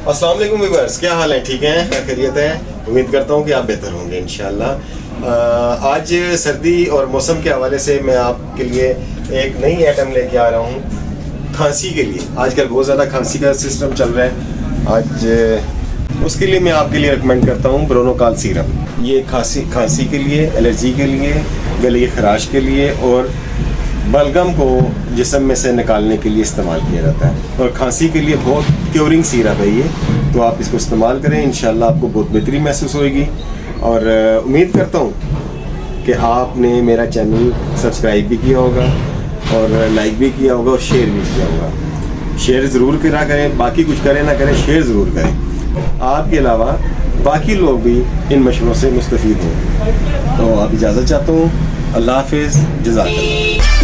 अस्सलाम वालेकुम व्यूअर्स, क्या हाल है? ठीक हैं? खैरियत है? उम्मीद करता हूँ कि आप बेहतर होंगे इंशाल्लाह। आज सर्दी और मौसम के हवाले से मैं आपके लिए एक नई आइटम लेके आ रहा हूँ खांसी के लिए। आजकल बहुत ज़्यादा खांसी का सिस्टम चल रहा है। आज उसके लिए मैं आपके लिए रिकमेंड करता हूँ ब्रोनोकाल सीरम। ये खांसी के लिए, एलर्जी के लिए, गले की खराश के लिए और बलगम को जिस्म में से निकालने के लिए इस्तेमाल किया जाता है। और खांसी के लिए बहुत क्योरिंग सीरप है ये, तो आप इसको इस्तेमाल करें, इंशाल्लाह आपको बहुत बेहतरी महसूस होगी। और उम्मीद करता हूँ कि आपने मेरा चैनल सब्सक्राइब भी किया होगा और लाइक भी किया होगा और शेयर भी किया होगा। शेयर ज़रूर करा करें, बाकी कुछ करें ना करें, शेयर ज़रूर करें। आपके अलावा बाकी लोग भी इन मशवरों से मुस्तफ़ीद हों। तो आप इजाज़त चाहता हूँ। अल्लाह हाफ़िज़, जज़ाकल्लाह।